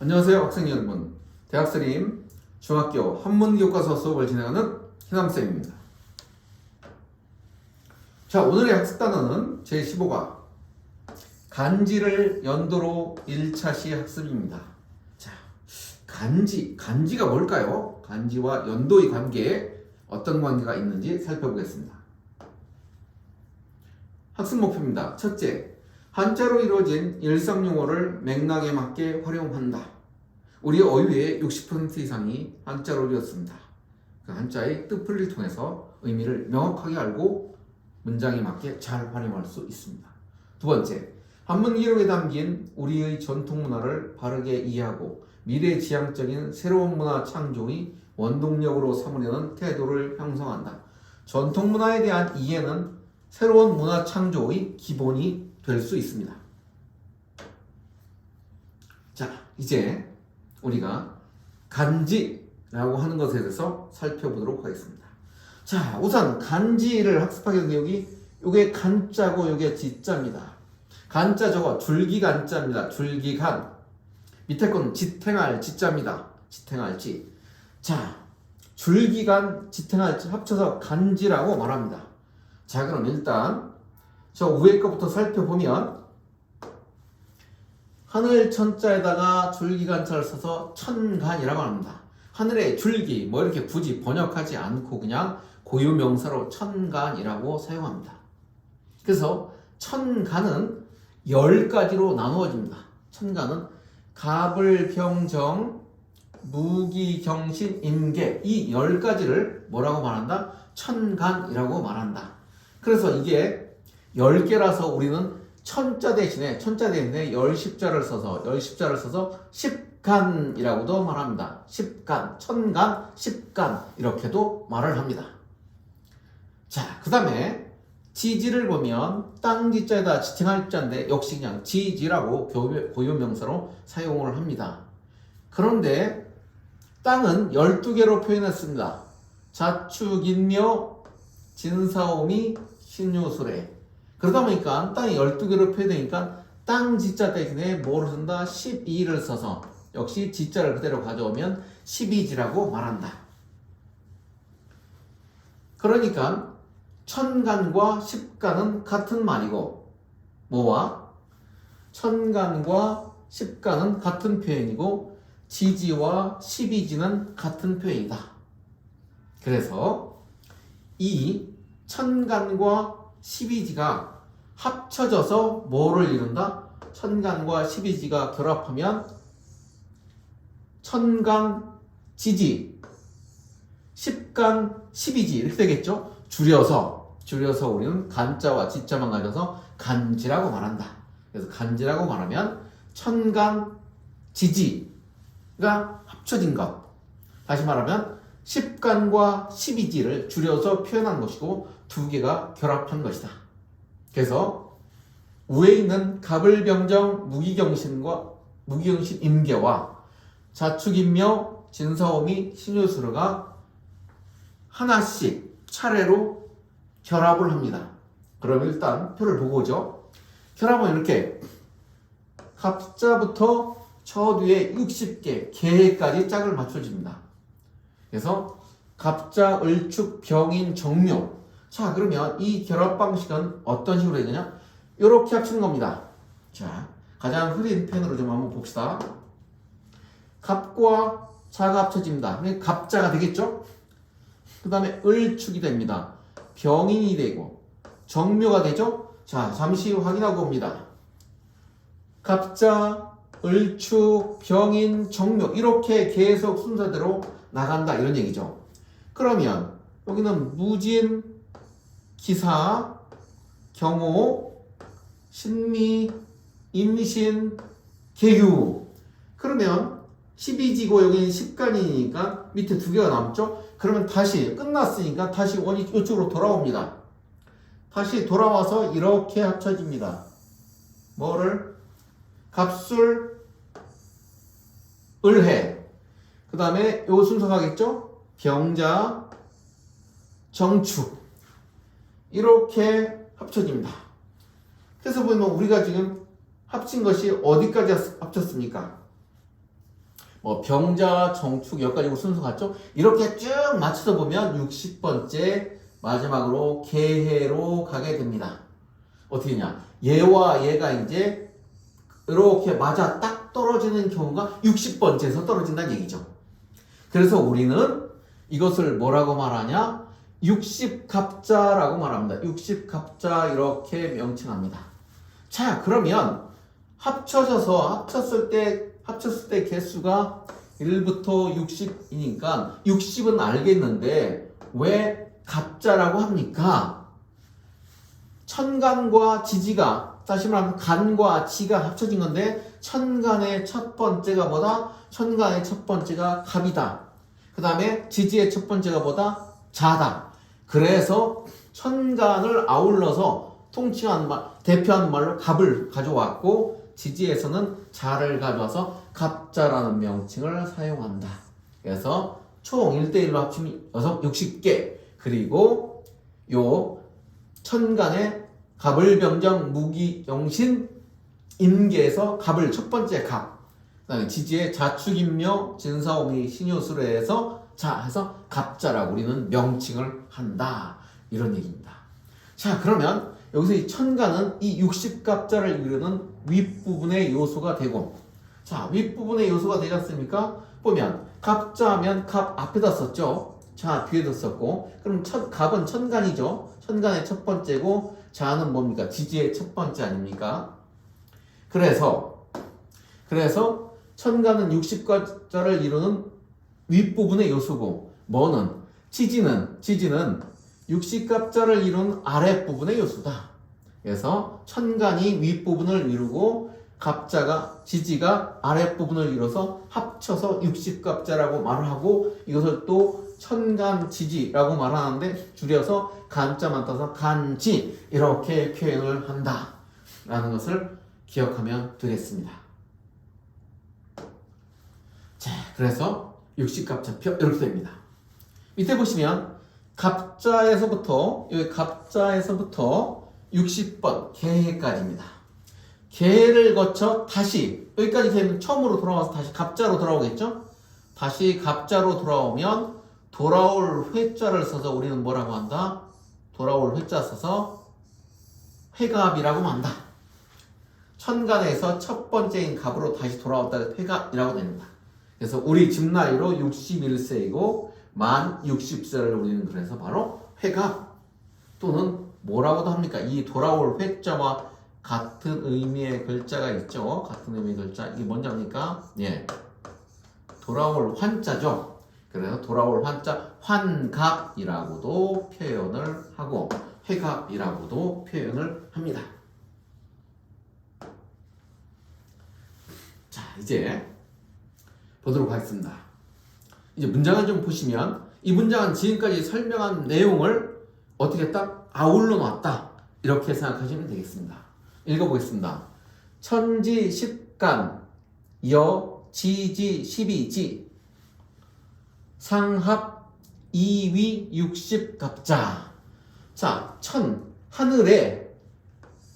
안녕하세요 학생 여러분, 대학생임 중학교 한문교과서 수업을 진행하는 희남쌤입니다. 자, 오늘의 학습 단어는 제15과 간지를 연도로 1차시 학습입니다. 자, 간지가 뭘까요? 간지와 연도의 관계에 어떤 관계가 있는지 살펴보겠습니다. 학습 목표입니다. 첫째, 한자로 이루어진 일상용어를 맥락에 맞게 활용한다. 우리 어휘의 60% 이상이 한자로 이루어졌습니다. 그 한자의 뜻풀이를 통해서 의미를 명확하게 알고 문장에 맞게 잘 활용할 수 있습니다. 두 번째, 한문 기록에 담긴 우리의 전통 문화를 바르게 이해하고 미래지향적인 새로운 문화 창조의 원동력으로 삼으려는 태도를 형성한다. 전통 문화에 대한 이해는 새로운 문화 창조의 기본이 될 수 있습니다. 자, 이제 우리가 간지라고 하는 것에 대해서 살펴보도록 하겠습니다. 자, 우선 간지를 학습하게 된 내용이 요게 간자고 요게 지자입니다. 간자 저거 줄기간자입니다. 줄기간. 밑에 건 지탱할 지자입니다. 지탱할 지. 자, 줄기간, 지탱할 지 합쳐서 간지라고 말합니다. 자, 그럼 일단 저 위에 거부터 살펴보면 하늘 천자에다가 줄기간자를 써서 천간이라고 합니다. 하늘의 줄기 뭐 이렇게 굳이 번역하지 않고 그냥 고유명사로 천간이라고 사용합니다. 그래서 천간은 10가지로 나누어집니다. 천간은 갑을병정 무기경신 임계 이 10가지를 뭐라고 말한다? 천간이라고 말한다. 그래서 이게 10개라서 우리는 천자 대신에 10십자를 써서 십간이라고도 말합니다. 십간, 천간, 십간 이렇게도 말을 합니다. 자, 그 다음에 지지를 보면 땅지자에다 지탱할 자인데 역시 그냥 지지라고 고유명사로 사용을 합니다. 그런데 땅은 12개로 표현했습니다. 자축인묘 진사오미 신유술에 그러다 보니까 땅이 12개로 표현되니까 땅 지자 대신에 뭐를 쓴다? 12를 써서 역시 지자를 그대로 가져오면 12지라고 말한다. 그러니까 천간과 십간은 같은 말이고 뭐와? 천간과 십간은 같은 표현이고 지지와 12지는 같은 표현이다. 그래서 이 천간과 12지가 합쳐져서 뭐를 이룬다? 천간과 12지가 결합하면 천간, 지지, 십간, 12지 이렇게 되겠죠? 줄여서 우리는 간자와 지자만 가져서 간지라고 말한다. 그래서 간지라고 말하면 천간, 지지가 합쳐진 것. 다시 말하면 십간과 12지를 줄여서 표현한 것이고 두 개가 결합한 것이다. 그래서 위에 있는 갑을병정 무기경신 임계와 자축인묘 진사오미 신유수르가 하나씩 차례로 결합을 합니다. 그럼 일단 표를 보고 오죠. 결합은 이렇게 갑자부터 저 뒤에 60개 개까지 짝을 맞춰줍니다. 그래서 갑자, 을축, 병인, 정묘. 자, 그러면 이 결합 방식은 어떤 식으로 해야 되냐? 이렇게 합치는 겁니다. 자, 가장 흐린 펜으로 좀 한번 봅시다. 갑과 자가 합쳐집니다. 갑자가 되겠죠? 그 다음에 을축이 됩니다. 병인이 되고 정묘가 되죠? 자, 잠시 확인하고 옵니다. 갑자, 을축, 병인, 정묘 이렇게 계속 순서대로 나간다 이런 얘기죠. 그러면 여기는 무진, 기사, 경호, 신미, 임신, 계유. 그러면 12지고 여기는 십간이니까 밑에 두 개가 남죠? 그러면 다시 끝났으니까 다시 원이 이쪽으로 돌아옵니다. 다시 돌아와서 이렇게 합쳐집니다. 뭐를? 갑술, 을해. 그 다음에 요 순서 가겠죠? 병자, 정축. 이렇게 합쳐집니다. 그래서 보면 우리가 지금 합친 것이 어디까지 합쳤습니까? 병자, 정축 여기까지 순서 같죠? 이렇게 쭉 맞춰서 보면 60번째 마지막으로 개해로 가게 됩니다. 어떻게 냐 얘와 얘가 이제 이렇게 맞아 딱 떨어지는 경우가 60번째에서 떨어진다는 얘기죠. 그래서 우리는 이것을 뭐라고 말하냐? 60갑자라고 말합니다. 60갑자 이렇게 명칭합니다. 자, 그러면 합쳤을 때 개수가 1부터 60이니까 60은 알겠는데 왜 갑자라고 합니까? 천간과 지지가 다시 말하면 간과 지가 합쳐진 건데 천간의 첫 번째가 뭐다? 천간의 첫 번째가 갑이다. 그 다음에 지지의 첫 번째가 뭐다? 자다. 그래서 천간을 아울러서 대표하는 말로 갑을 가져왔고 지지에서는 자를 가져와서 갑자라는 명칭을 사용한다. 그래서 총 1대1로 합치면 60개. 그리고 요 천간의 갑을 병정 무기영신 임계에서 갑을 첫 번째 갑. 그다음에 지지의 자축인묘 진사오미 신요술에서 해서 갑자라고 우리는 명칭을 한다. 이런 얘기입니다. 자, 그러면 여기서 이 천간은 이 60갑자를 이루는 윗부분의 요소가 되고, 자, 윗부분의 요소가 되지 않습니까? 보면 갑자면 갑 앞에다 썼죠. 자, 뒤에도 썼고, 그럼 갑은 천간이죠. 천간의 첫 번째고, 자는 뭡니까? 지지의 첫 번째 아닙니까? 그래서 천간은 60갑자를 이루는 윗부분의 요소고, 뭐는? 지지는 60갑자를 이룬 아랫부분의 요소다. 그래서 천간이 윗부분을 이루고 지지가 아랫부분을 이뤄서 합쳐서 60갑자라고 말을 하고, 이것을 또 천간지지라고 말하는데 줄여서 간자만 따서 간지 이렇게 표현을 한다 라는 것을 기억하면 되겠습니다. 자, 그래서 60갑자표 이렇게 됩니다. 밑에 보시면 갑자에서부터 60번 개해까지입니다. 개해를 거쳐 다시 여기까지 되면 처음으로 돌아와서 다시 갑자로 돌아오겠죠? 다시 갑자로 돌아오면 돌아올 회자를 써서 우리는 뭐라고 한다? 돌아올 회자 써서 회갑이라고 한다. 천간에서 첫 번째인 갑으로 다시 돌아왔다 회갑이라고 됩니다. 그래서 우리 집 나이로 61세이고 만 60세를 우리는 그래서 바로 회갑 또는 뭐라고도 합니까? 이 돌아올 회자와 같은 의미의 글자가 있죠. 같은 의미의 글자. 이게 뭔지 압니까? 예. 돌아올 환자죠. 그래서 돌아올 환자 환갑이라고도 표현을 하고 회갑이라고도 표현을 합니다. 자, 이제 보도록 하겠습니다. 이제 문장을 좀 보시면 이 문장은 지금까지 설명한 내용을 어떻게 딱 아울러 놨다 이렇게 생각하시면 되겠습니다. 읽어보겠습니다. 천지 십간 여 지지 12지 상합 2위 60갑자. 자, 하늘에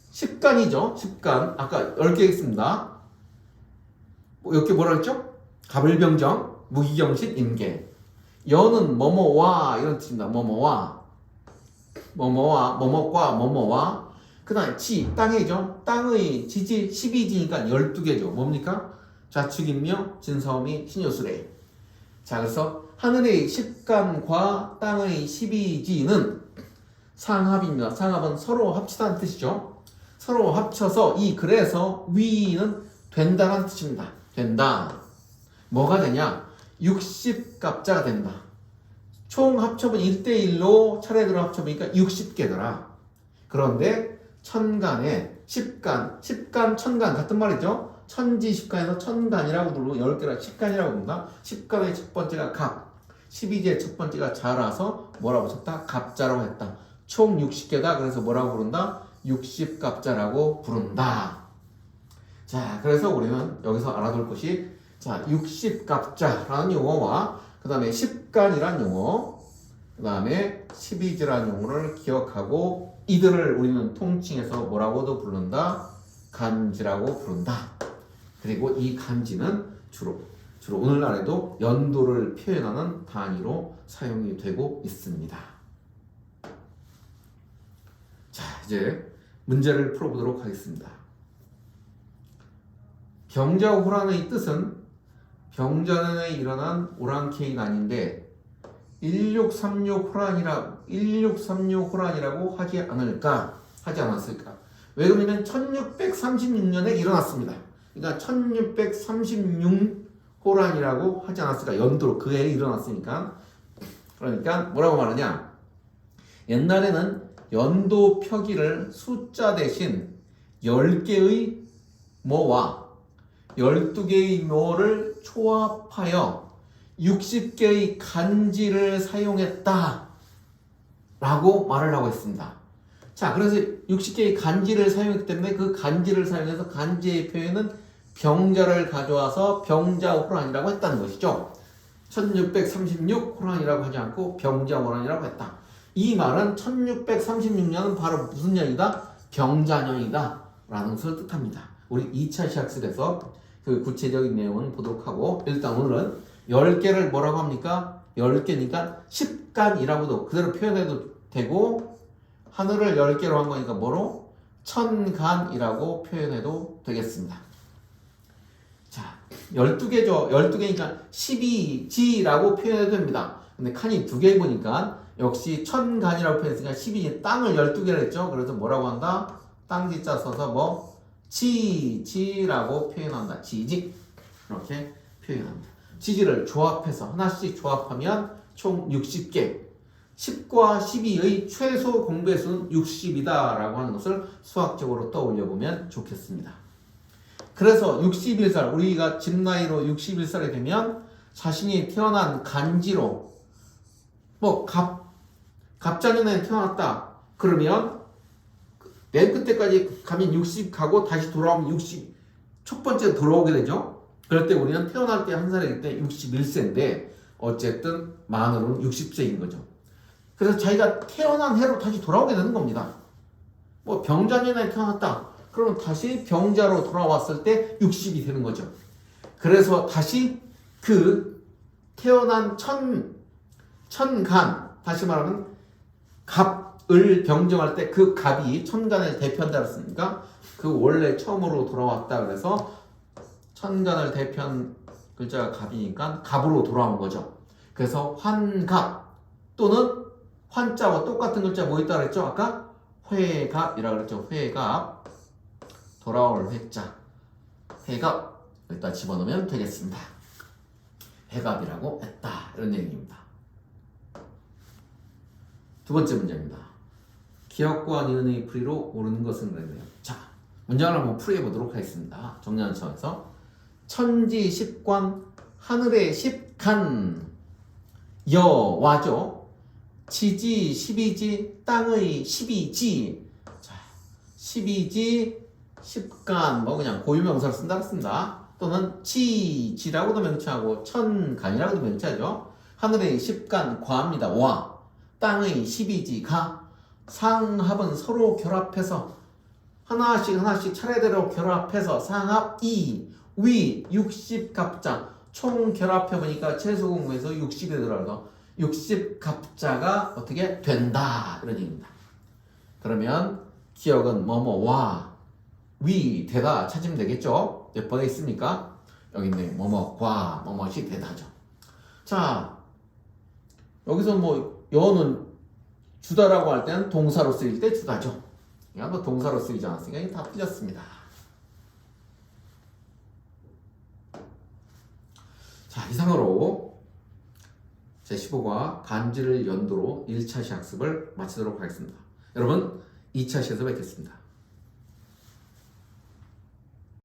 십간이죠. 십간 아까 10개 있습니다. 이렇게 뭐라 했죠? 갑을병정 무기경신 임계. 여는 뭐뭐와 이런 뜻입니다. 뭐뭐와 뭐뭐과 그 다음에 땅이죠. 땅의 지지 12지니까 12개죠. 뭡니까? 자축인묘 진사오미 신요술에. 자, 그래서 하늘의 십간과 땅의 12지는 상합입니다. 상합은 서로 합치다는 뜻이죠. 서로 합쳐서 그래서 위는 된다는 뜻입니다. 된다. 뭐가 되냐? 60갑자가 된다. 총 합쳐보니 1대1로 차례대로 합쳐보니까 60개더라. 그런데 천간에 십간, 천간 같은 말이죠. 천지 십간에서 천간이라고 부르고 10개라 십간이라고 부른다. 십간의 첫 번째가 갑, 12지의 첫 번째가 자라서 뭐라고 쳤다? 갑자라고 했다. 총 60개다. 그래서 뭐라고 부른다? 60갑자라고 부른다. 자, 그래서 우리는 여기서 알아둘 것이 60갑자라는 용어와 그 다음에 십간이라는 용어, 그 다음에 12지라는 용어를 기억하고 이들을 우리는 통칭해서 뭐라고도 부른다? 간지라고 부른다. 그리고 이 간지는 주로 주로 오늘날에도 연도를 표현하는 단위로 사용이 되고 있습니다. 자, 이제 문제를 풀어보도록 하겠습니다. 병자호란의 뜻은 병자년에 일어난 오랑캐인아닌데 1636호란이라고 하지 않았을까? 왜 그러냐면 1636년에 일어났습니다. 그러니까 1636호란이라고 하지 않았을까? 연도로 그 해에 일어났으니까. 그러니까 뭐라고 말하냐? 옛날에는 연도 표기를 숫자 대신 10개의 모와 12개의 묘를 초합하여 60개의 간지를 사용했다 라고 말을 하고 있습니다. 자, 그래서 60개의 간지를 사용했기 때문에 그 간지를 사용해서 간지의 표현은 병자를 가져와서 병자호란이라고 했다는 것이죠. 1636호란이라고 하지 않고 병자호란이라고 했다. 이 말은 1636년은 바로 무슨 년이다? 병자년이다 라는 것을 뜻합니다. 우리 2차 시학습에서 그 구체적인 내용은 보도록 하고, 일단 오늘은 10개를 뭐라고 합니까? 10개니까 10간이라고도 그대로 표현해도 되고, 하늘을 10개로 한 거니까 뭐로? 천간이라고 표현해도 되겠습니다. 자, 12개죠. 12개니까 12지라고 표현해도 됩니다. 근데 칸이 2개 보니까 역시 천간이라고 표현했으니까 12지, 땅을 12개를 했죠. 그래서 뭐라고 한다? 땅지자 써서 뭐? 지지라고 표현한다. 지지. 이렇게 표현합니다. 지지를 조합해서 하나씩 조합하면 총 60개. 10과 12의 최소 공배수는 60이다 라고 하는 것을 수학적으로 떠올려 보면 좋겠습니다. 그래서 61살, 우리가 집 나이로 61살이 되면 자신이 태어난 간지로 뭐 갑자년에 태어났다 그러면 맨 끝에까지 가면 60 가고 다시 돌아오면 60 첫 번째 돌아오게 되죠. 그럴 때 우리는 태어날 때 한 살이기 때 61세인데 어쨌든 만으로는 60세인 거죠. 그래서 자기가 태어난 해로 다시 돌아오게 되는 겁니다. 뭐 병자년에 태어났다 그러면 다시 병자로 돌아왔을 때 60이 되는 거죠. 그래서 다시 그 태어난 천간, 다시 말하면 갑을 병정할 때 그 갑이 천간을 대표한다 그랬습니까? 그 원래 처음으로 돌아왔다 그래서 천간을 대표한 글자가 갑이니까 갑으로 돌아온 거죠. 그래서 환갑 또는 환자와 똑같은 글자 뭐 있다 그랬죠? 아까 회갑이라고 그랬죠. 회갑, 돌아올 회자, 회갑 여기다 집어넣으면 되겠습니다. 회갑이라고 했다 이런 얘기입니다. 두 번째 문제입니다. 기역과 니은의 풀이로 옳은 것은 그랬네요. 자, 문장을 한번 풀이해보도록 하겠습니다. 정리하는 차원에서 천지 십관, 하늘의 십간, 여와죠. 지지, 십이지, 땅의 십이지. 자, 십이지, 십간, 뭐 그냥 고유명사를 쓴다 그랬습니다. 또는 지라고도 명칭하고 천간이라고도 명칭하죠. 하늘의 십간, 과합니다. 와. 땅의 십이지, 가. 상합은 서로 결합해서 하나씩 차례대로 결합해서 상합 2, 위 60갑자 총 결합해보니까 최소 공부에서 60에 들어가서 60갑자가 어떻게 된다 이런 얘기입니다. 그러면 기억은 뭐뭐와 위 되다 찾으면 되겠죠. 몇 번에 있습니까? 여기 있네. 뭐뭐과 뭐뭐시 되다죠. 자, 여기서 뭐 여는 주다라고 할 때는 동사로 쓰일 때 주다죠. 그러니까 뭐 동사로 쓰이지 않았으니까 이게 다 틀렸습니다. 자, 이상으로 제15과 간지를 연도로 1차 시학습을 마치도록 하겠습니다. 여러분 2차 시에서 뵙겠습니다.